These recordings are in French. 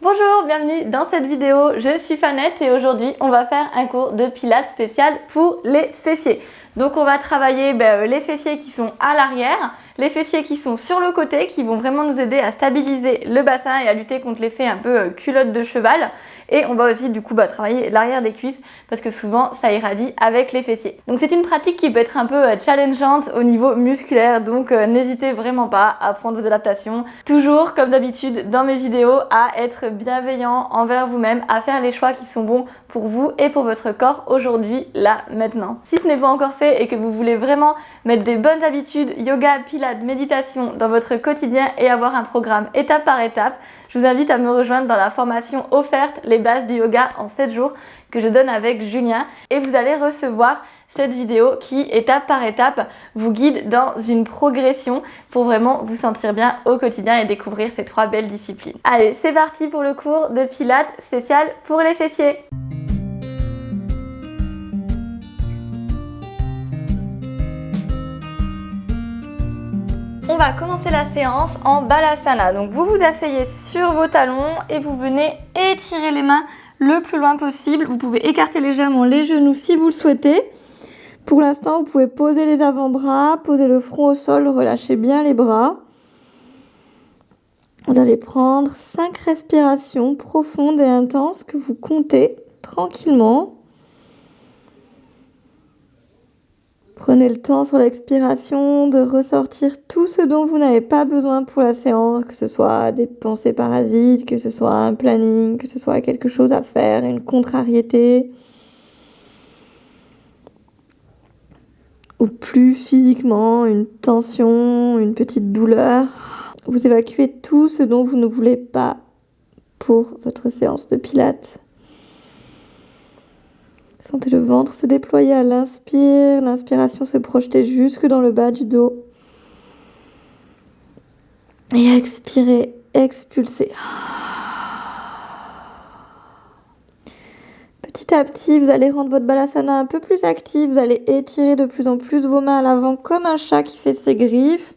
Bonjour, bienvenue dans cette vidéo, je suis Fanette et aujourd'hui on va faire un cours de pilates spécial pour les fessiers. Donc on va travailler les fessiers qui sont à l'arrière, les fessiers qui sont sur le côté, qui vont vraiment nous aider à stabiliser le bassin et à lutter contre l'effet un peu culotte de cheval. Et on va aussi du coup travailler l'arrière des cuisses parce que souvent ça irradie avec les fessiers. Donc c'est une pratique qui peut être un peu challengeante au niveau musculaire, donc n'hésitez vraiment pas à prendre vos adaptations. Toujours comme d'habitude dans mes vidéos à être bienveillant envers vous-même, à faire les choix qui sont bons pour vous et pour votre corps aujourd'hui, là, maintenant. Si ce n'est pas encore fait et que vous voulez vraiment mettre des bonnes habitudes, yoga, pilates, méditation dans votre quotidien et avoir un programme étape par étape, je vous invite à me rejoindre dans la formation offerte Les bases du yoga en 7 jours que je donne avec Julien et vous allez recevoir cette vidéo qui, étape par étape, vous guide dans une progression pour vraiment vous sentir bien au quotidien et découvrir ces 3 belles disciplines. Allez, c'est parti pour le cours de pilates spécial pour les fessiers. On va commencer la séance en Balasana. Donc vous vous asseyez sur vos talons et vous venez étirer les mains le plus loin possible. Vous pouvez écarter légèrement les genoux si vous le souhaitez. Pour l'instant, vous pouvez poser les avant-bras, poser le front au sol, relâchez bien les bras. Vous allez prendre 5 respirations profondes et intenses que vous comptez tranquillement. Prenez le temps sur l'expiration de ressortir tout ce dont vous n'avez pas besoin pour la séance, que ce soit des pensées parasites, que ce soit un planning, que ce soit quelque chose à faire, une contrariété. Ou plus physiquement, une tension, une petite douleur. Vous évacuez tout ce dont vous ne voulez pas pour votre séance de pilates. Sentez le ventre se déployer à l'inspire, l'inspiration se projeter jusque dans le bas du dos. Et expirez, expulsez. Petit à petit, vous allez rendre votre Balasana un peu plus actif. Vous allez étirer de plus en plus vos mains à l'avant comme un chat qui fait ses griffes.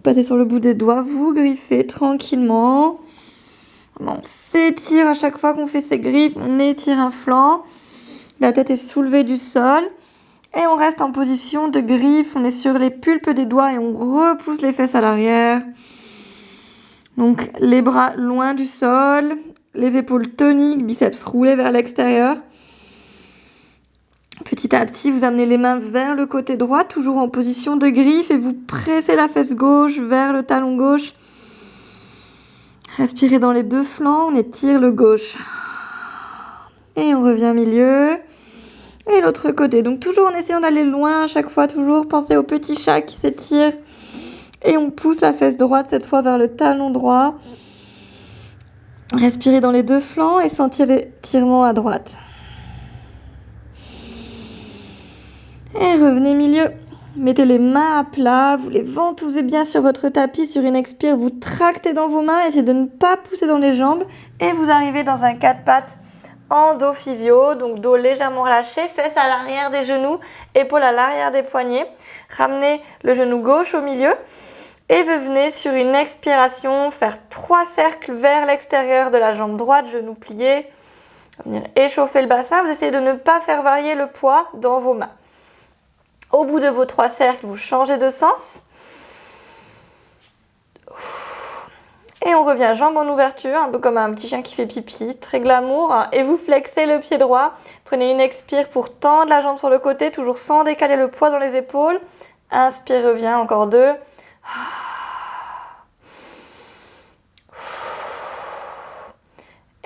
Passez sur le bout des doigts, vous griffez tranquillement. On s'étire à chaque fois qu'on fait ses griffes, on étire un flanc. La tête est soulevée du sol. Et on reste en position de griffe. On est sur les pulpes des doigts et on repousse les fesses à l'arrière. Donc les bras loin du sol. Les épaules toniques, biceps roulés vers l'extérieur. Petit à petit, vous amenez les mains vers le côté droit, toujours en position de griffe, et vous pressez la fesse gauche vers le talon gauche. Respirez dans les deux flancs, on étire le gauche. Et on revient milieu. Et l'autre côté. Donc toujours en essayant d'aller loin à chaque fois, toujours pensez au petit chat qui s'étire. Et on pousse la fesse droite cette fois vers le talon droit. Respirez dans les deux flancs et sentir l'étirement à droite. Et revenez milieu. Mettez les mains à plat, vous les ventousez bien sur votre tapis. Sur une expire, vous tractez dans vos mains, essayez de ne pas pousser dans les jambes. Et vous arrivez dans un 4 pattes en dos physio. Donc dos légèrement relâché, fesses à l'arrière des genoux, épaules à l'arrière des poignets. Ramenez le genou gauche au milieu. Et vous venez sur une expiration faire 3 cercles vers l'extérieur de la jambe droite, genou plié. Venir échauffer le bassin. Vous essayez de ne pas faire varier le poids dans vos mains. Au bout de vos 3 cercles, vous changez de sens. Et on revient jambes en ouverture, un peu comme un petit chien qui fait pipi, très glamour. Et vous flexez le pied droit. Prenez une expire pour tendre la jambe sur le côté, toujours sans décaler le poids dans les épaules. Inspire, revient, encore 2.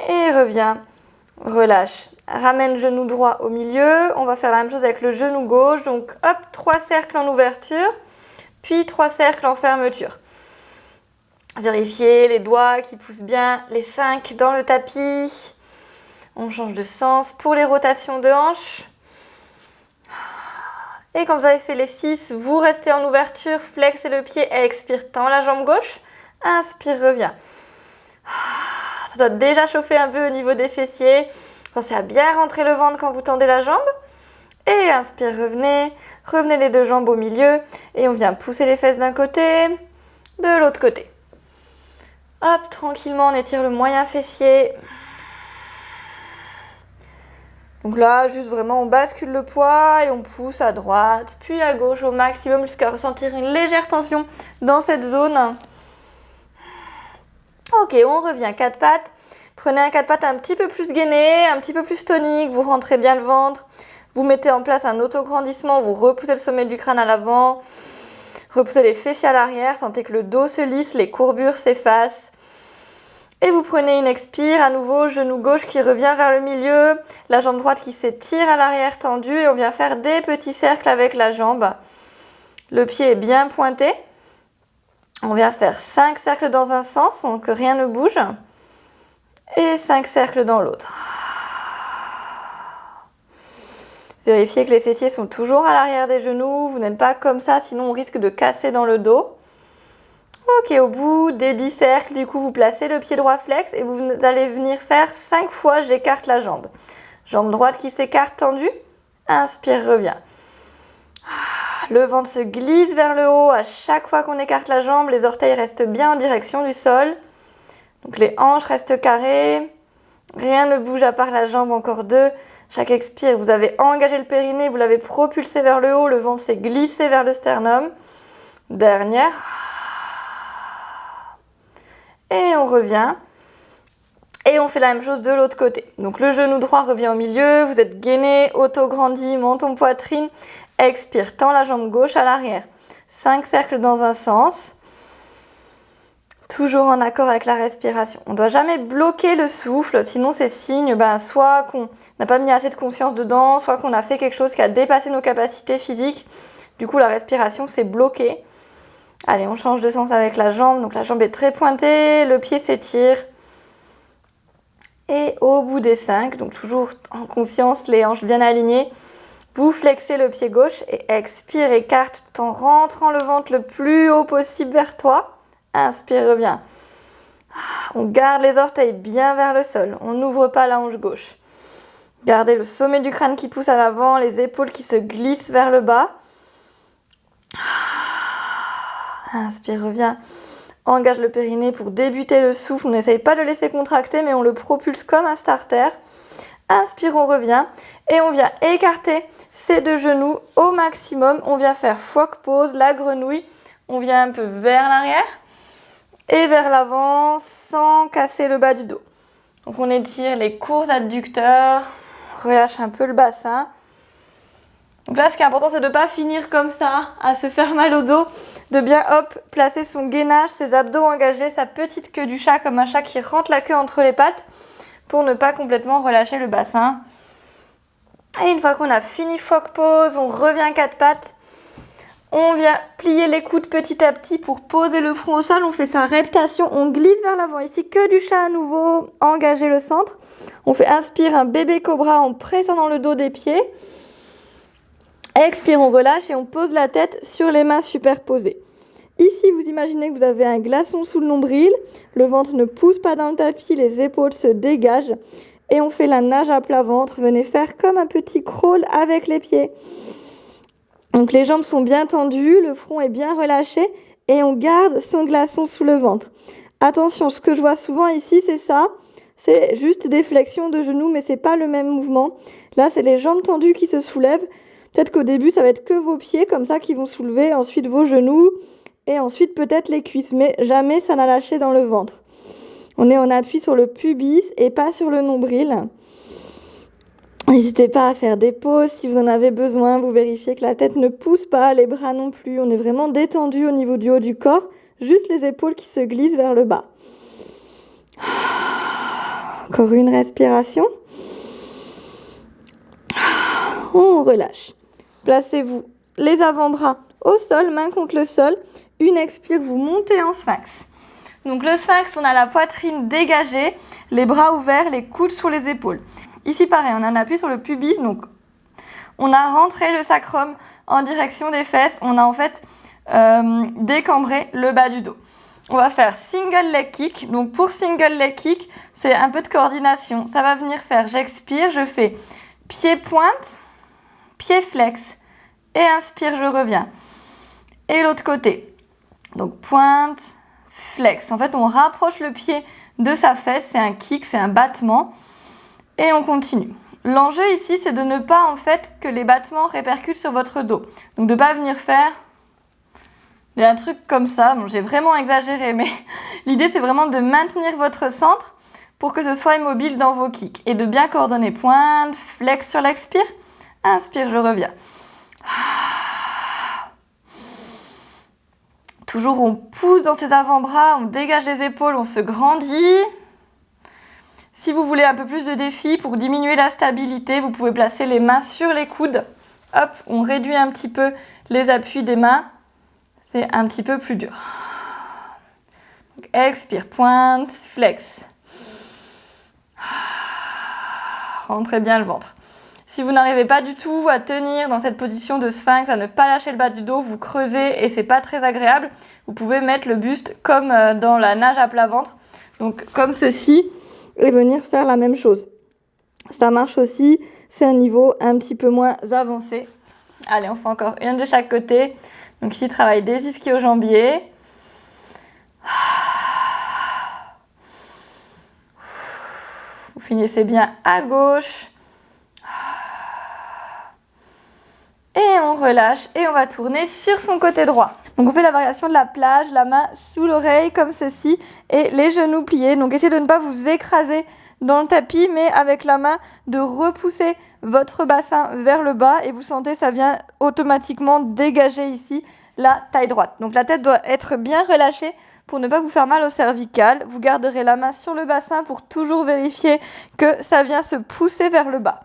Et reviens, relâche. Ramène genou droit au milieu. On va faire la même chose avec le genou gauche. Donc hop, 3 cercles en ouverture, puis 3 cercles en fermeture. Vérifiez les doigts qui poussent bien, les 5 dans le tapis. On change de sens pour les rotations de hanches. Et quand vous avez fait les 6, vous restez en ouverture, flexez le pied, expire, tend la jambe gauche. Inspire, reviens. Ça doit déjà chauffer un peu au niveau des fessiers. Pensez à bien rentrer le ventre quand vous tendez la jambe. Et inspire, revenez. Revenez les deux jambes au milieu. Et on vient pousser les fesses d'un côté, de l'autre côté. Hop, tranquillement, on étire le moyen fessier. Donc là, juste vraiment, on bascule le poids et on pousse à droite, puis à gauche au maximum jusqu'à ressentir une légère tension dans cette zone. Ok, on revient 4 pattes. Prenez un 4 pattes un petit peu plus gainé, un petit peu plus tonique, vous rentrez bien le ventre. Vous mettez en place un autograndissement, vous repoussez le sommet du crâne à l'avant. Repoussez les fessiers à l'arrière, sentez que le dos se lisse, les courbures s'effacent. Et vous prenez une expire, à nouveau, genou gauche qui revient vers le milieu, la jambe droite qui s'étire à l'arrière tendue et on vient faire des petits cercles avec la jambe. Le pied est bien pointé. On vient faire 5 cercles dans un sens, donc que rien ne bouge. Et 5 cercles dans l'autre. Vérifiez que les fessiers sont toujours à l'arrière des genoux, vous n'êtes pas comme ça, sinon on risque de casser dans le dos. Ok, au bout des 10 cercles, du coup, vous placez le pied droit flex et vous allez venir faire 5 fois j'écarte la jambe. Jambe droite qui s'écarte tendue. Inspire, reviens. Le ventre se glisse vers le haut à chaque fois qu'on écarte la jambe. Les orteils restent bien en direction du sol. Donc les hanches restent carrées. Rien ne bouge à part la jambe, encore 2. Chaque expire, vous avez engagé le périnée, vous l'avez propulsé vers le haut. Le ventre s'est glissé vers le sternum. Dernière. Et on revient. Et on fait la même chose de l'autre côté. Donc le genou droit revient au milieu. Vous êtes gainé, auto-grandi, menton, poitrine. Expire, tends la jambe gauche à l'arrière. 5 cercles dans un sens. Toujours en accord avec la respiration. On ne doit jamais bloquer le souffle, sinon c'est signe soit qu'on n'a pas mis assez de conscience dedans, soit qu'on a fait quelque chose qui a dépassé nos capacités physiques. Du coup, la respiration s'est bloquée. Allez, on change de sens avec la jambe. Donc la jambe est très pointée, le pied s'étire. Et au bout des 5, donc toujours en conscience, les hanches bien alignées, vous flexez le pied gauche et expire, écarte tout en rentrant le ventre le plus haut possible vers toi. Inspire, reviens. On garde les orteils bien vers le sol. On n'ouvre pas la hanche gauche. Gardez le sommet du crâne qui pousse à l'avant, les épaules qui se glissent vers le bas. Inspire, reviens. Engage le périnée pour débuter le souffle. On n'essaye pas de le laisser contracter, mais on le propulse comme un starter. Inspire, on revient. Et on vient écarter ces 2 genoux au maximum. On vient faire frog pose, la grenouille. On vient un peu vers l'arrière et vers l'avant sans casser le bas du dos. Donc on étire les courts adducteurs, relâche un peu le bassin. Donc là, ce qui est important, c'est de ne pas finir comme ça, à se faire mal au dos, de bien placer son gainage, ses abdos engagés, sa petite queue du chat, comme un chat qui rentre la queue entre les pattes, pour ne pas complètement relâcher le bassin. Et une fois qu'on a fini frog pose, on revient 4 pattes. On vient plier les coudes petit à petit pour poser le front au sol. On fait sa reptation, on glisse vers l'avant. Ici, queue du chat à nouveau, engagez le centre. On fait inspire un bébé cobra en pressant dans le dos des pieds. Expire, on relâche et on pose la tête sur les mains superposées. Ici, vous imaginez que vous avez un glaçon sous le nombril. Le ventre ne pousse pas dans le tapis, les épaules se dégagent. Et on fait la nage à plat ventre. Venez faire comme un petit crawl avec les pieds. Donc les jambes sont bien tendues, le front est bien relâché et on garde son glaçon sous le ventre. Attention, ce que je vois souvent ici, c'est ça. C'est juste des flexions de genoux, mais c'est pas le même mouvement. Là, c'est les jambes tendues qui se soulèvent. Peut-être qu'au début, ça va être que vos pieds comme ça qui vont soulever, ensuite vos genoux et ensuite peut-être les cuisses. Mais jamais ça n'a lâché dans le ventre. On est en appui sur le pubis et pas sur le nombril. N'hésitez pas à faire des pauses si vous en avez besoin. Vous vérifiez que la tête ne pousse pas, les bras non plus. On est vraiment détendu au niveau du haut du corps. Juste les épaules qui se glissent vers le bas. Encore une respiration. On relâche. Placez-vous les avant-bras au sol, main contre le sol. Une expire, vous montez en sphinx. Donc le sphinx, on a la poitrine dégagée, les bras ouverts, les coudes sur les épaules. Ici, pareil, on a un appui sur le pubis, donc on a rentré le sacrum en direction des fesses. On a en fait décambré le bas du dos. On va faire single leg kick. Donc pour single leg kick, c'est un peu de coordination. Ça va venir faire, j'expire, je fais pied pointe, pied flex et inspire, je reviens. Et l'autre côté. Donc pointe, flex. En fait, on rapproche le pied de sa fesse, c'est un kick, c'est un battement. Et on continue. L'enjeu ici, c'est de ne pas en fait que les battements répercutent sur votre dos. Donc de ne pas venir faire un truc comme ça. Bon, j'ai vraiment exagéré, mais l'idée c'est vraiment de maintenir votre centre pour que ce soit immobile dans vos kicks. Et de bien coordonner pointe, flex sur l'expire. Inspire, je reviens. Toujours on pousse dans ses avant-bras, on dégage les épaules, on se grandit. Si vous voulez un peu plus de défi pour diminuer la stabilité, vous pouvez placer les mains sur les coudes. Hop, on réduit un petit peu les appuis des mains. C'est un petit peu plus dur. Donc, expire, pointe, flex. Rentrez bien le ventre. Si vous n'arrivez pas du tout à tenir dans cette position de sphinx, à ne pas lâcher le bas du dos, vous creusez et c'est pas très agréable. Vous pouvez mettre le buste comme dans la nage à plat ventre. Donc comme ceci. Et venir faire la même chose. Ça marche aussi, c'est un niveau un petit peu moins avancé. Allez, on fait encore une de chaque côté. Donc ici, travail des ischio-jambiers. Vous finissez bien à gauche. Et on relâche et on va tourner sur son côté droit. Donc on fait la variation de la plage, la main sous l'oreille comme ceci et les genoux pliés. Donc essayez de ne pas vous écraser dans le tapis, mais avec la main de repousser votre bassin vers le bas et vous sentez ça vient automatiquement dégager ici la taille droite. Donc la tête doit être bien relâchée pour ne pas vous faire mal au cervical. Vous garderez la main sur le bassin pour toujours vérifier que ça vient se pousser vers le bas.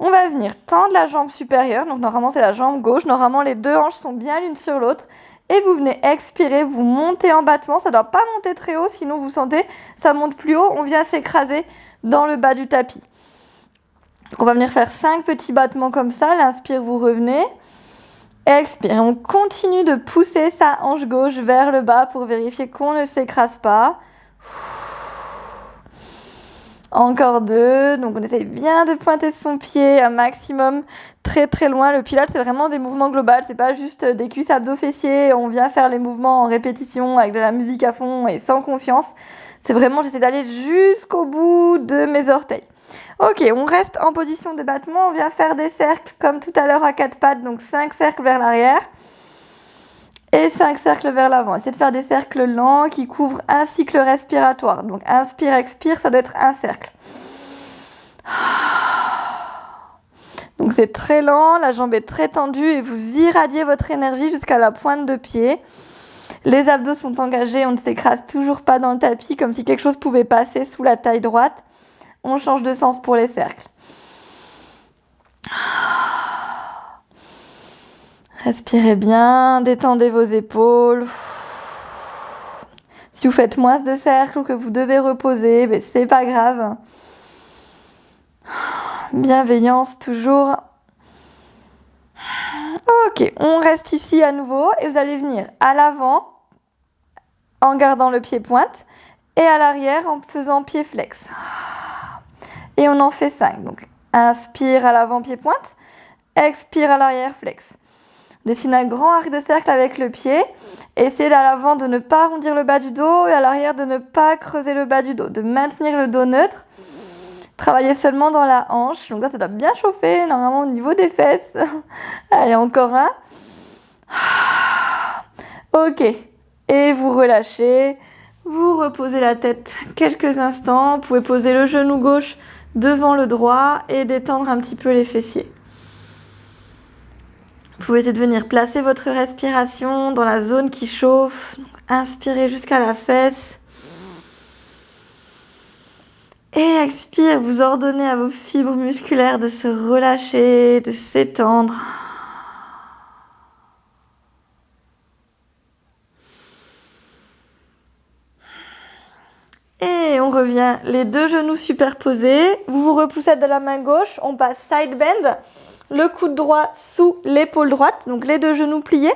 On va venir tendre la jambe supérieure, donc normalement c'est la jambe gauche, normalement les deux hanches sont bien l'une sur l'autre. Et vous venez expirer, vous montez en battement, ça ne doit pas monter très haut, sinon vous sentez ça monte plus haut, on vient s'écraser dans le bas du tapis. Donc on va venir faire 5 petits battements comme ça, l'inspire, vous revenez. Expire, on continue de pousser sa hanche gauche vers le bas pour vérifier qu'on ne s'écrase pas. Encore 2, donc on essaye bien de pointer son pied un maximum très très loin. Le pilates c'est vraiment des mouvements globaux, c'est pas juste des cuisses, abdos, fessiers, on vient faire les mouvements en répétition avec de la musique à fond et sans conscience. C'est vraiment, j'essaie d'aller jusqu'au bout de mes orteils. Ok, on reste en position de battement, on vient faire des cercles comme tout à l'heure à 4 pattes, donc 5 cercles vers l'arrière. Et 5 cercles vers l'avant. Essayez de faire des cercles lents qui couvrent un cycle respiratoire. Donc inspire, expire, ça doit être un cercle. Donc c'est très lent, la jambe est très tendue et vous irradiez votre énergie jusqu'à la pointe de pied. Les abdos sont engagés, on ne s'écrase toujours pas dans le tapis comme si quelque chose pouvait passer sous la taille droite. On change de sens pour les cercles. Respirez bien, détendez vos épaules. Si vous faites moins de cercles ou que vous devez reposer, ben c'est pas grave. Bienveillance toujours. Ok, on reste ici à nouveau et vous allez venir à l'avant en gardant le pied pointe et à l'arrière en faisant pied flex. Et on en fait 5. Donc inspire à l'avant pied pointe, expire à l'arrière flex. Dessine un grand arc de cercle avec le pied. Essayez à l'avant de ne pas arrondir le bas du dos et à l'arrière de ne pas creuser le bas du dos, de maintenir le dos neutre. Travaillez seulement dans la hanche. Donc là, ça doit bien chauffer, normalement au niveau des fesses. Allez, encore un. Ok. Et vous relâchez. Vous reposez la tête quelques instants. Vous pouvez poser le genou gauche devant le droit et détendre un petit peu les fessiers. Vous pouvez essayer de venir placer votre respiration dans la zone qui chauffe. Inspirez jusqu'à la fesse. Et expire, vous ordonnez à vos fibres musculaires de se relâcher, de s'étendre. Et on revient, les deux genoux superposés. Vous vous repoussez de la main gauche, on passe side bend. Le coude droit sous l'épaule droite, donc les deux genoux pliés.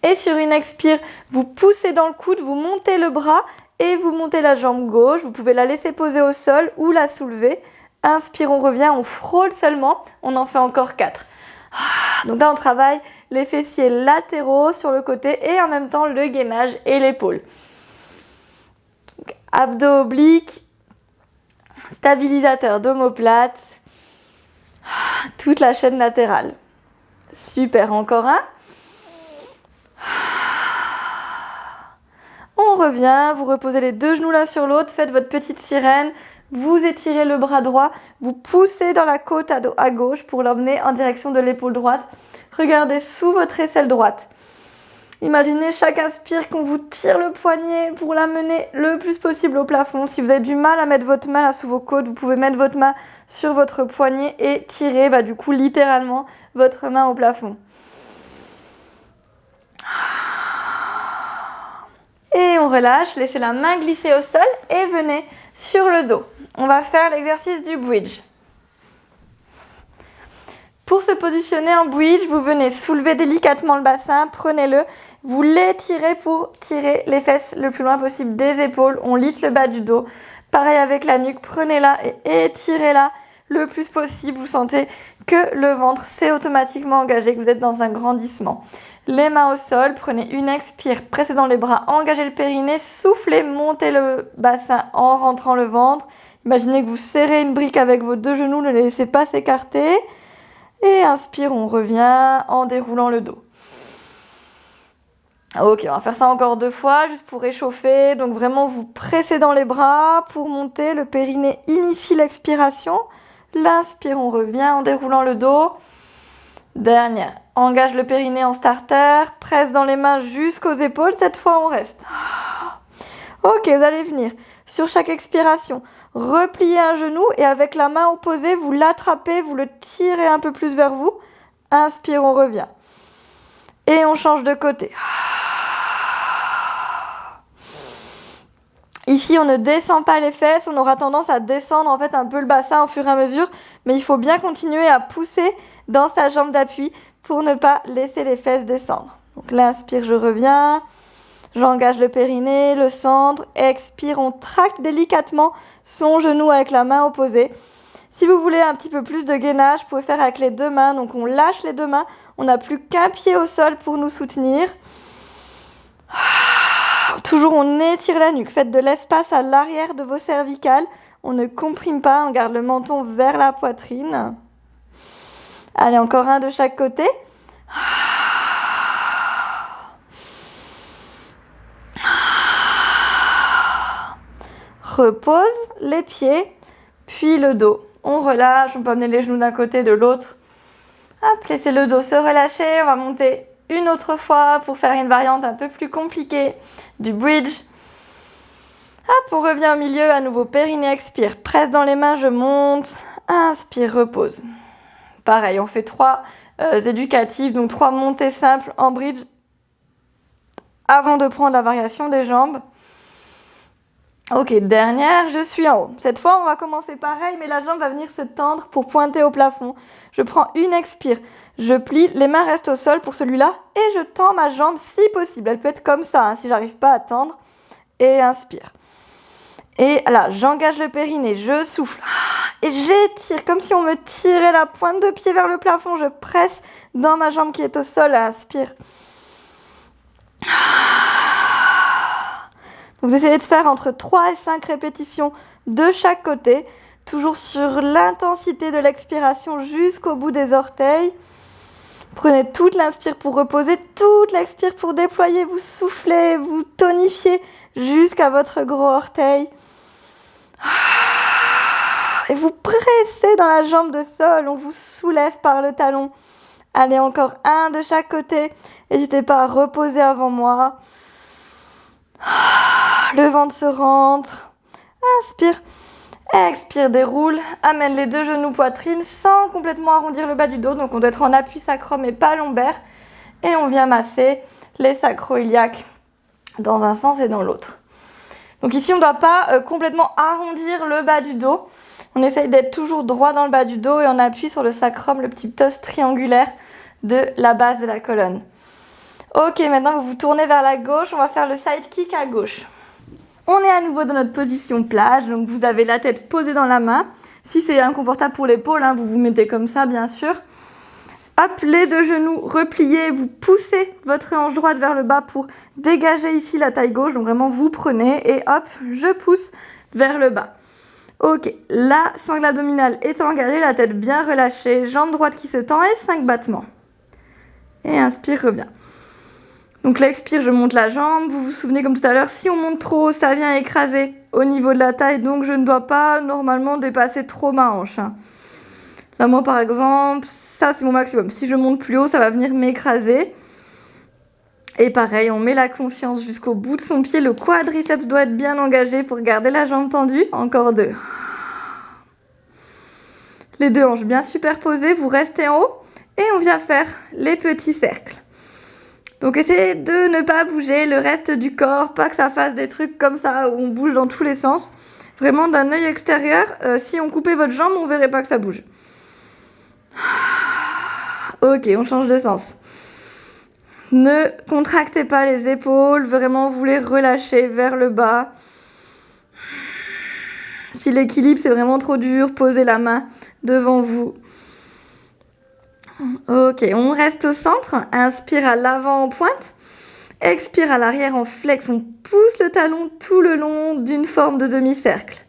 Et sur une expire, vous poussez dans le coude, vous montez le bras et vous montez la jambe gauche. Vous pouvez la laisser poser au sol ou la soulever. Inspire, on revient, on frôle seulement. On en fait encore 4. Donc là, on travaille les fessiers latéraux sur le côté et en même temps le gainage et l'épaule. abdos obliques, stabilisateur d'omoplate, toute la chaîne latérale. Super, encore un. On revient, vous reposez les deux genoux l'un sur l'autre, faites votre petite sirène, vous étirez le bras droit, vous poussez dans la côte à gauche pour l'emmener en direction de l'épaule droite. Regardez sous votre aisselle droite. Imaginez chaque inspire qu'on vous tire le poignet pour l'amener le plus possible au plafond. Si vous avez du mal à mettre votre main là sous vos côtes, vous pouvez mettre votre main sur votre poignet et tirer du coup littéralement votre main au plafond. Et on relâche, laissez la main glisser au sol et venez sur le dos. On va faire l'exercice du bridge. Pour se positionner en bridge, vous venez soulever délicatement le bassin, prenez-le, vous l'étirez pour tirer les fesses le plus loin possible des épaules. On lisse le bas du dos. Pareil avec la nuque, prenez-la et étirez-la le plus possible. Vous sentez que le ventre s'est automatiquement engagé, que vous êtes dans un grandissement. Les mains au sol, prenez une expire, pressez dans les bras, engagez le périnée, soufflez, montez le bassin en rentrant le ventre. Imaginez que vous serrez une brique avec vos deux genoux, ne les laissez pas s'écarter. Et inspire, on revient en déroulant le dos. Ok, on va faire ça encore 2 fois, juste pour réchauffer. Donc vraiment, vous pressez dans les bras pour monter. Le périnée initie l'expiration. L'inspire, on revient en déroulant le dos. Dernière. Engage le périnée en starter. Presse dans les mains jusqu'aux épaules. Cette fois, on reste. Ok, vous allez venir sur chaque expiration. Repliez un genou et avec la main opposée, vous l'attrapez, vous le tirez un peu plus vers vous. Inspire, on revient. Et on change de côté. Ici, on ne descend pas les fesses, on aura tendance à descendre en fait un peu le bassin au fur et à mesure, mais il faut bien continuer à pousser dans sa jambe d'appui pour ne pas laisser les fesses descendre. Donc là, inspire, je reviens. J'engage le périnée, le centre, expire, on tracte délicatement son genou avec la main opposée. Si vous voulez un petit peu plus de gainage, vous pouvez faire avec les 2 mains. Donc on lâche les 2 mains, on n'a plus qu'un pied au sol pour nous soutenir. Toujours on étire la nuque, faites de l'espace à l'arrière de vos cervicales. On ne comprime pas, on garde le menton vers la poitrine. Allez, encore un de chaque côté. Repose les pieds, puis le dos. On relâche, on peut amener les genoux d'un côté, de l'autre. Hop, laissez le dos se relâcher. On va monter une autre fois pour faire une variante un peu plus compliquée du bridge. Hop, on revient au milieu, à nouveau périnée, expire. Presse dans les mains, je monte. Inspire, repose. Pareil, on fait 3 éducatives, donc 3 montées simples en bridge avant de prendre la variation des jambes. Ok, dernière, je suis en haut. Cette fois, on va commencer pareil, mais la jambe va venir se tendre pour pointer au plafond. Je prends une expire, je plie, les mains restent au sol pour celui-là, et je tends ma jambe si possible. Elle peut être comme ça, si j'arrive pas à tendre. Et inspire. Et là, j'engage le périnée, je souffle. Et j'étire, comme si on me tirait la pointe de pied vers le plafond. Je presse dans ma jambe qui est au sol, inspire. Vous essayez de faire entre 3 et 5 répétitions de chaque côté, toujours sur l'intensité de l'expiration jusqu'au bout des orteils. Prenez toute l'inspire pour reposer, toute l'expire pour déployer, vous soufflez, vous tonifiez jusqu'à votre gros orteil. Et vous pressez dans la jambe de sol, on vous soulève par le talon. Allez, encore un de chaque côté. N'hésitez pas à reposer avant moi. Le ventre se rentre. Inspire. Expire, déroule. Amène les 2 genoux poitrine sans complètement arrondir le bas du dos. Donc on doit être en appui sacrum et pas lombaire. Et on vient masser les sacro-iliaques dans un sens et dans l'autre. Donc ici on ne doit pas complètement arrondir le bas du dos. On essaye d'être toujours droit dans le bas du dos et on appuie sur le sacrum, le petit os triangulaire de la base de la colonne. Ok, maintenant vous vous tournez vers la gauche, on va faire le side kick à gauche. On est à nouveau dans notre position plage, donc vous avez la tête posée dans la main. Si c'est inconfortable pour l'épaule, vous vous mettez comme ça bien sûr. Hop, les deux genoux repliés, vous poussez votre hanche droite vers le bas pour dégager ici la taille gauche. Donc vraiment, vous prenez et hop, je pousse vers le bas. Ok, la sangle abdominale est engagée, la tête bien relâchée, jambe droite qui se tend et 5 battements. Et inspire, reviens. Donc l'expire, je monte la jambe. Vous vous souvenez comme tout à l'heure, si on monte trop haut, ça vient écraser au niveau de la taille. Donc je ne dois pas normalement dépasser trop ma hanche. Là, moi par exemple, ça c'est mon maximum. Si je monte plus haut, ça va venir m'écraser. Et pareil, on met la confiance jusqu'au bout de son pied. Le quadriceps doit être bien engagé pour garder la jambe tendue. Encore 2. Les deux hanches bien superposées. Vous restez en haut et on vient faire les petits cercles. Donc essayez de ne pas bouger le reste du corps. Pas que ça fasse des trucs comme ça où on bouge dans tous les sens. Vraiment d'un œil extérieur. Si on coupait votre jambe, on ne verrait pas que ça bouge. Ok, on change de sens. Ne contractez pas les épaules, vraiment vous les relâchez vers le bas. Si l'équilibre c'est vraiment trop dur, posez la main devant vous. Ok, on reste au centre, inspire à l'avant en pointe, expire à l'arrière en flex, on pousse le talon tout le long d'une forme de demi-cercle.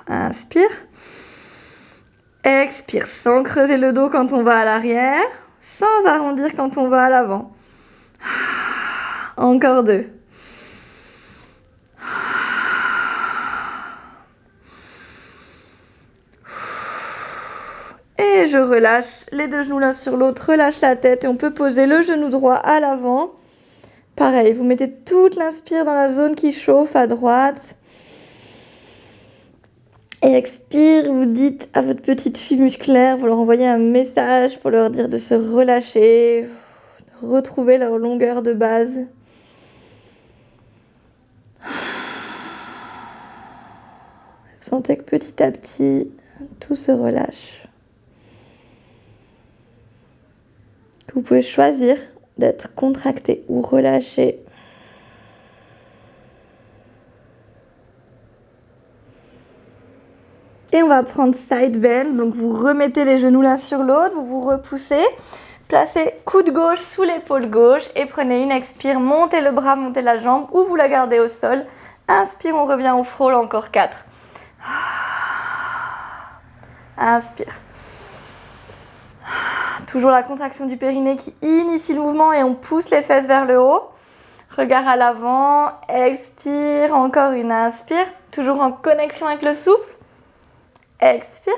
Inspire. Expire sans creuser le dos quand on va à l'arrière, sans arrondir quand on va à l'avant. Encore 2. Et je relâche les deux genoux l'un sur l'autre, relâche la tête et on peut poser le genou droit à l'avant. Pareil, vous mettez toute l'inspire dans la zone qui chauffe à droite. Et expire, vous dites à votre petite fille musculaire, vous leur envoyez un message pour leur dire de se relâcher, de retrouver leur longueur de base. Vous sentez que petit à petit, tout se relâche. Que vous pouvez choisir d'être contracté ou relâché. Et on va prendre side bend, donc vous remettez les genoux l'un sur l'autre, vous vous repoussez, placez coude gauche sous l'épaule gauche et prenez une expire, montez le bras, montez la jambe ou vous la gardez au sol. Inspire, on revient au frôle, encore 4. Inspire. Toujours la contraction du périnée qui initie le mouvement et on pousse les fesses vers le haut. Regard à l'avant, expire, encore une inspire, toujours en connexion avec le souffle. Expire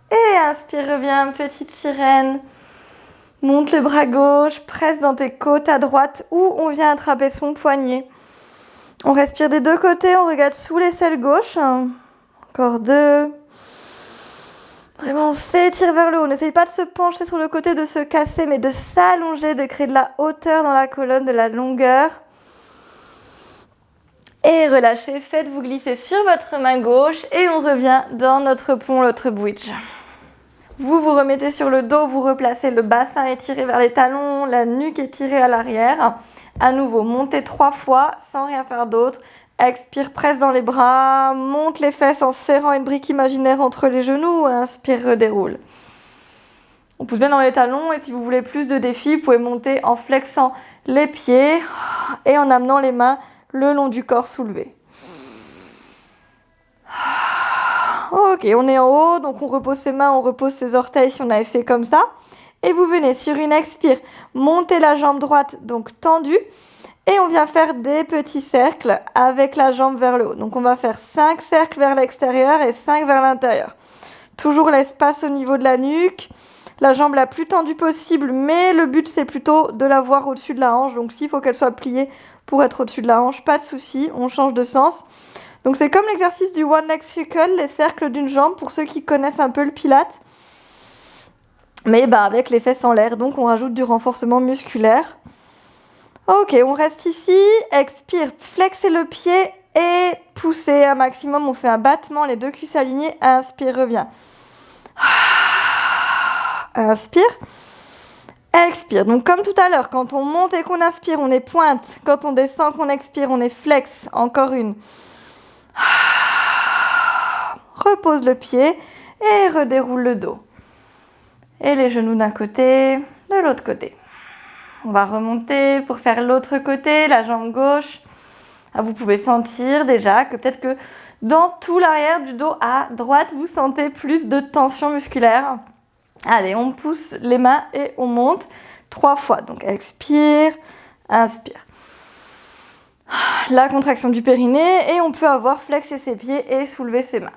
et inspire, reviens, petite sirène, monte le bras gauche, presse dans tes côtes à droite où on vient attraper son poignet. On respire des deux côtés, on regarde sous l'aisselle gauche, encore 2. Vraiment on s'étire vers le haut, n'essaye pas de se pencher sur le côté, de se casser mais de s'allonger, de créer de la hauteur dans la colonne, de la longueur. Et relâchez, faites-vous glisser sur votre main gauche et on revient dans notre pont, notre bridge. Vous vous remettez sur le dos, vous replacez le bassin étiré vers les talons, la nuque étirée à l'arrière. À nouveau, montez 3 fois sans rien faire d'autre. Expire, presse dans les bras, monte les fesses en serrant une brique imaginaire entre les genoux. Inspire, redéroule. On pousse bien dans les talons et si vous voulez plus de défis, vous pouvez monter en flexant les pieds et en amenant les mains le long du corps soulevé. Ok, on est en haut, donc on repose ses mains, on repose ses orteils si on avait fait comme ça. Et vous venez sur une expire, monter la jambe droite, donc tendue. Et on vient faire des petits cercles avec la jambe vers le haut. Donc on va faire 5 cercles vers l'extérieur et 5 vers l'intérieur. Toujours l'espace au niveau de la nuque. La jambe la plus tendue possible, mais le but c'est plutôt de la voir au-dessus de la hanche. Donc s'il faut qu'elle soit pliée pour être au-dessus de la hanche, pas de souci, on change de sens. Donc c'est comme l'exercice du one leg circle, les cercles d'une jambe pour ceux qui connaissent un peu le pilate. Mais avec les fesses en l'air, donc on rajoute du renforcement musculaire. Ok, on reste ici, expire, flexez le pied et poussez un maximum. On fait un battement, les deux cuisses alignées, inspire, reviens. Inspire, expire. Donc comme tout à l'heure, quand on monte et qu'on inspire, on est pointe. Quand on descend, qu'on expire, on est flex. Encore une. Repose le pied Et redéroule le dos. Et les genoux d'un côté, de l'autre côté. On va remonter pour faire l'autre côté, la jambe gauche. Ah, vous pouvez sentir déjà que peut-être que dans tout l'arrière du dos à droite, vous sentez plus de tension musculaire. Allez, on pousse les mains et on monte 3 fois. Donc expire, inspire. La contraction du périnée et on peut avoir flexé ses pieds et soulevé ses mains.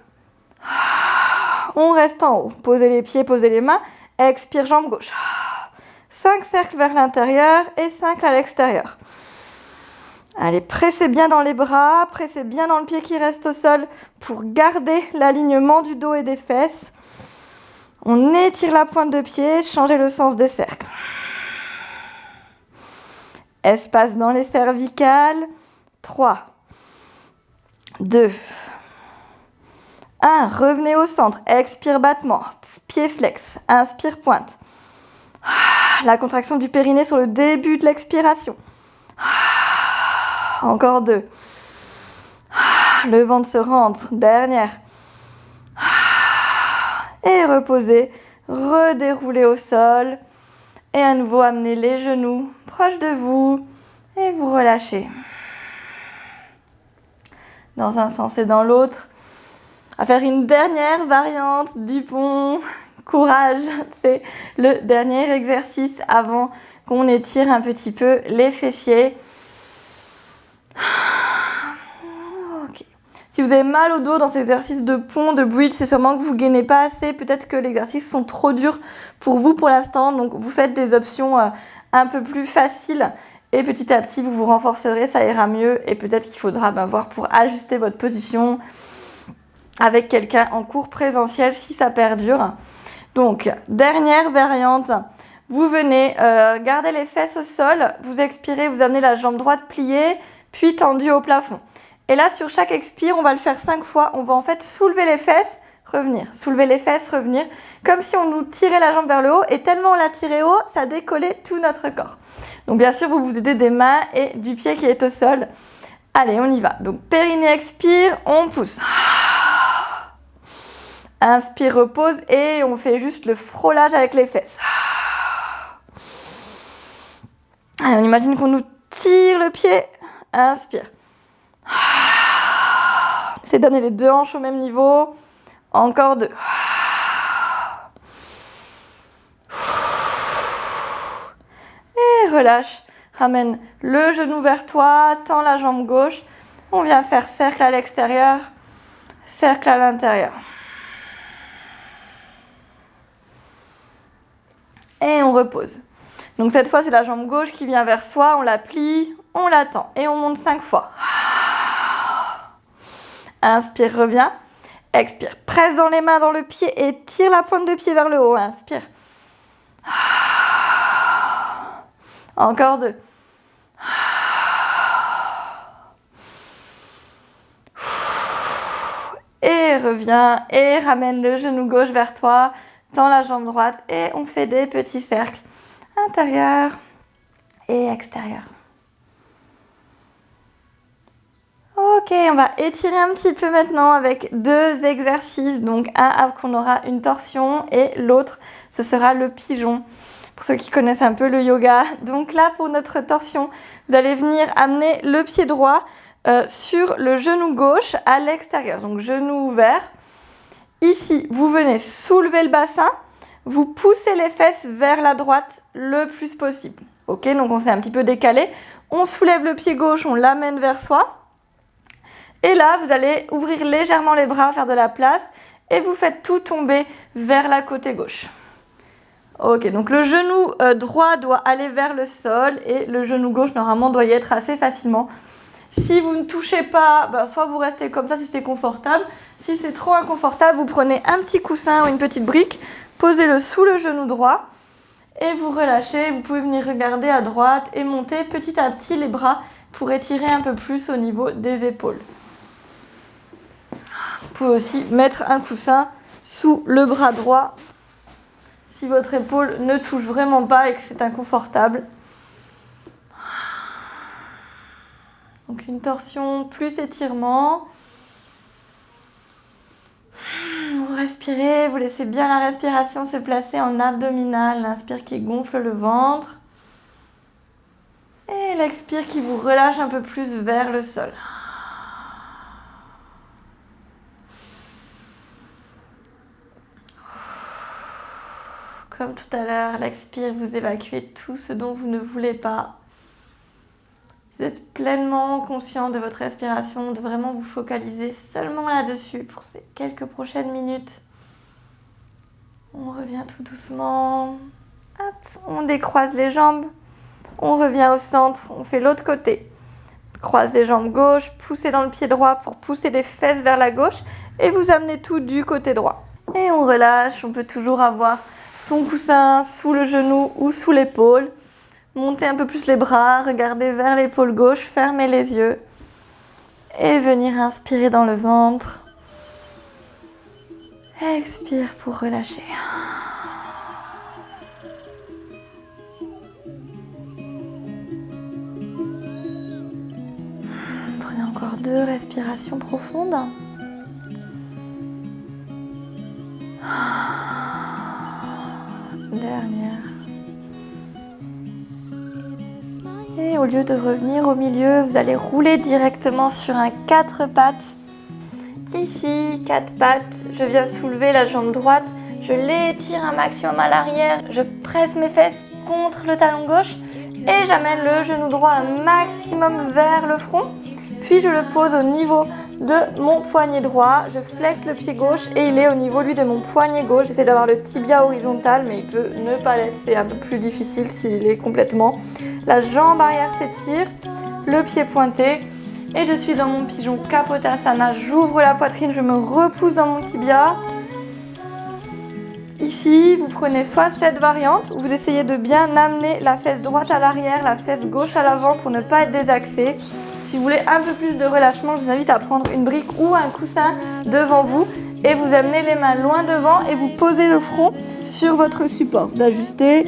On reste en haut. Posez les pieds, posez les mains. Expire, jambe gauche. 5 cercles vers l'intérieur et 5 à l'extérieur. Allez, pressez bien dans les bras, pressez bien dans le pied qui reste au sol pour garder l'alignement du dos et des fesses. On étire la pointe de pied, changez le sens des cercles. Espace dans les cervicales. 3, 2, 1. Revenez au centre. Expire, battement. Pied flex. Inspire, pointe. La contraction du périnée sur le début de l'expiration. Encore 2. Le ventre se rentre. Dernière. Et reposez. Redéroulez au sol. Et à nouveau, amenez les genoux proches de vous. Et vous relâchez. Dans un sens et dans l'autre. À faire une dernière variante du pont. Courage, c'est le dernier exercice avant qu'on étire un petit peu les fessiers. Ok. Si vous avez mal au dos dans ces exercices de pont, de bridge, c'est sûrement que vous ne gainez pas assez. Peut-être que les exercices sont trop durs pour vous pour l'instant. Donc vous faites des options un peu plus faciles. Et petit à petit, vous vous renforcerez, ça ira mieux. Et peut-être qu'il faudra voir pour ajuster votre position avec quelqu'un en cours présentiel si ça perdure. Donc, dernière variante. Vous venez garder les fesses au sol. Vous expirez, vous amenez la jambe droite pliée, puis tendue au plafond. Et là, sur chaque expire, on va le faire 5 fois. On va en fait soulever les fesses, revenir. Soulever les fesses, revenir. Comme si on nous tirait la jambe vers le haut. Et tellement on l'a tiré haut, ça décollait tout notre corps. Donc bien sûr, vous vous aidez des mains et du pied qui est au sol. Allez, on y va. Donc périnée expire, on pousse. Inspire, repose et on fait juste le frôlage avec les fesses. Allez, on imagine qu'on nous tire le pied. Inspire. Essayez d'amener les 2 hanches au même niveau. Encore 2. Et relâche. Ramène le genou vers toi, tends la jambe gauche. On vient faire cercle à l'extérieur, cercle à l'intérieur. Et on repose. Donc cette fois, c'est la jambe gauche qui vient vers soi. On la plie, on la tend. Et on monte 5 fois. Inspire, reviens. Expire. Presse dans les mains dans le pied et tire la pointe de pied vers le haut. Inspire. Encore 2. Et reviens et ramène le genou gauche vers toi. Tends la jambe droite et on fait des petits cercles intérieur et extérieur. Ok, on va étirer un petit peu maintenant avec 2 exercices. Donc un qu'on aura une torsion et l'autre ce sera le pigeon. Pour ceux qui connaissent un peu le yoga. Donc là pour notre torsion, vous allez venir amener le pied droit sur le genou gauche à l'extérieur. Donc genou ouvert. Ici, vous venez soulever le bassin. Vous poussez les fesses vers la droite le plus possible. Ok, donc on s'est un petit peu décalé. On soulève le pied gauche, on l'amène vers soi. Et là, vous allez ouvrir légèrement les bras, faire de la place. Et vous faites tout tomber vers la côté gauche. Ok, donc le genou droit doit aller vers le sol. Et le genou gauche, normalement, doit y être assez facilement. Si vous ne touchez pas, soit vous restez comme ça si c'est confortable. Si c'est trop inconfortable, vous prenez un petit coussin ou une petite brique. Posez-le sous le genou droit et vous relâchez. Vous pouvez venir regarder à droite et monter petit à petit les bras pour étirer un peu plus au niveau des épaules. Vous pouvez aussi mettre un coussin sous le bras droit si votre épaule ne touche vraiment pas et que c'est inconfortable. Donc une torsion plus étirement. respirez, vous laissez bien la respiration se placer en abdominal. L'inspire qui gonfle le ventre. Et l'expire qui vous relâche un peu plus vers le sol. Comme tout à l'heure, l'expire, vous évacuez tout ce dont vous ne voulez pas. Vous êtes pleinement conscient de votre respiration, de vraiment vous focaliser seulement là-dessus pour ces quelques prochaines minutes. On revient tout doucement. Hop, on décroise les jambes. On revient au centre, on fait l'autre côté. Croisez les jambes gauche, poussez dans le pied droit pour pousser les fesses vers la gauche et vous amenez tout du côté droit. Et on relâche, on peut toujours avoir son coussin sous le genou ou sous l'épaule. Montez un peu plus les bras, regardez vers l'épaule gauche, fermez les yeux. Et venir inspirer dans le ventre. Expire pour relâcher. Prenez encore 2 respirations profondes. Dernière. Et au lieu de revenir au milieu, vous allez rouler directement sur un 4 pattes. Ici, 4 pattes, je viens soulever la jambe droite, je l'étire un maximum à l'arrière, je presse mes fesses contre le talon gauche et j'amène le genou droit un maximum vers le front. Puis je le pose au niveau de mon poignet droit, je flexe le pied gauche et il est au niveau lui de mon poignet gauche. J'essaie d'avoir le tibia horizontal mais il peut ne pas l'être, c'est un peu plus difficile s'il est complètement. La jambe arrière s'étire, le pied pointé et je suis dans mon pigeon Kapotasana. J'ouvre la poitrine, je me repousse dans mon tibia. Ici, vous prenez soit cette variante où vous essayez de bien amener la fesse droite à l'arrière, la fesse gauche à l'avant pour ne pas être désaxé. Si vous voulez un peu plus de relâchement, je vous invite à prendre une brique ou un coussin devant vous et vous amenez les mains loin devant et vous posez le front sur votre support. Vous ajustez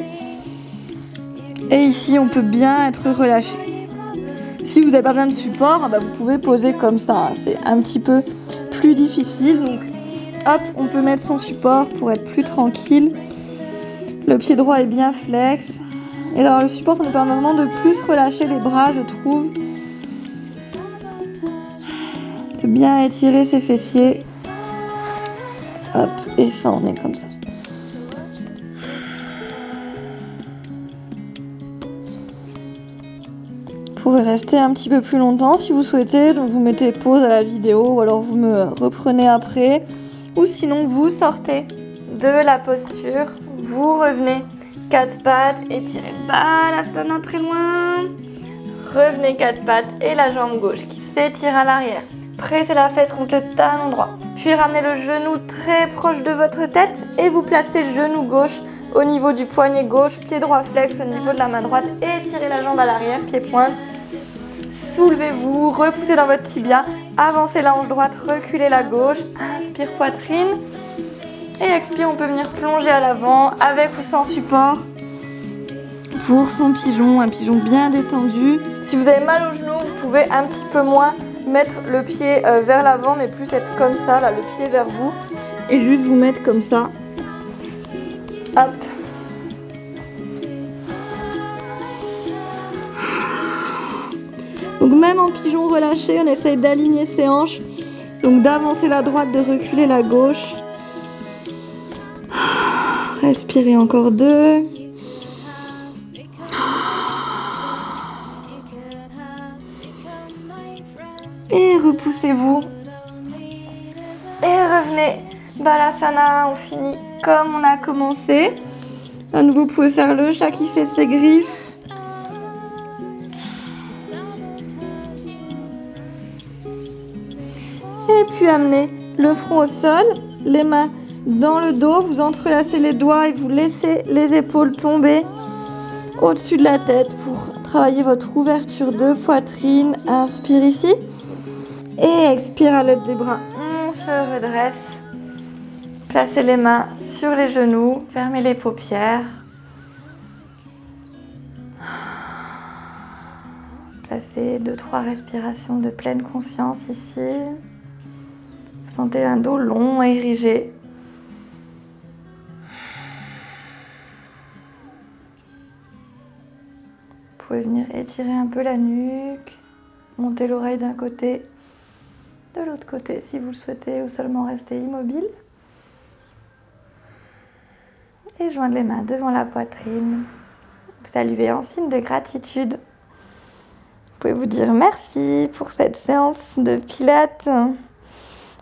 et ici on peut bien être relâché. Si vous n'avez pas besoin de support, vous pouvez poser comme ça. C'est un petit peu plus difficile. Donc hop, on peut mettre son support pour être plus tranquille. Le pied droit est bien flex. Et alors le support, ça nous permet vraiment de plus relâcher les bras, je trouve. De bien étirer ses fessiers. Hop, et ça, on est comme ça. Vous pouvez rester un petit peu plus longtemps si vous souhaitez. Donc vous mettez pause à la vidéo ou alors vous me reprenez après. Ou sinon vous sortez de la posture. Vous revenez 4 pattes, étirez Balasana très loin. Revenez 4 pattes et la jambe gauche qui s'étire à l'arrière. Pressez la fesse contre le talon droit. Puis ramenez le genou très proche de votre tête et vous placez le genou gauche au niveau du poignet gauche, pied droit flex au niveau de la main droite. Étirez la jambe à l'arrière, pied pointe. Soulevez-vous, repoussez dans votre tibia. Avancez la hanche droite, reculez la gauche. Inspire poitrine. Et expire, on peut venir plonger à l'avant avec ou sans support. Pour son pigeon, un pigeon bien détendu. Si vous avez mal au genou, vous pouvez un petit peu moins mettre le pied vers l'avant, mais plus être comme ça, là, le pied vers vous. Et juste vous mettre comme ça. Hop. Donc même en pigeon relâché, on essaye d'aligner ses hanches. Donc d'avancer la droite, de reculer la gauche. Respirez encore 2. Et repoussez-vous. Et revenez. Balasana, on finit comme on a commencé. À nouveau, vous pouvez faire le chat qui fait ses griffes. Et puis amenez le front au sol, les mains dans le dos. Vous entrelacez les doigts et vous laissez les épaules tomber au-dessus de la tête pour travailler votre ouverture de poitrine. Inspire ici. Et expire à l'aide des bras. On se redresse. Placez les mains sur les genoux. Fermez les paupières. Placez 2-3 respirations de pleine conscience ici. Vous sentez un dos long et érigé. pouvez venir étirer un peu la nuque, monter l'oreille d'un côté, de l'autre côté si vous le souhaitez, ou seulement rester immobile. Et joindre les mains devant la poitrine. Saluer en signe de gratitude. Vous pouvez vous dire merci pour cette séance de pilates,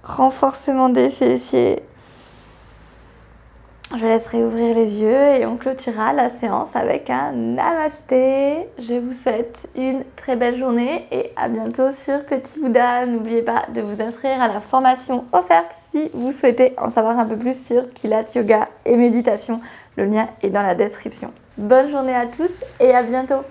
renforcement des fessiers. Je laisserai ouvrir les yeux et on clôturera la séance avec un namasté. Je vous souhaite une très belle journée et à bientôt sur Petit Bouddha. N'oubliez pas de vous inscrire à la formation offerte si vous souhaitez en savoir un peu plus sur Pilates, yoga et méditation. Le lien est dans la description. Bonne journée à tous et à bientôt.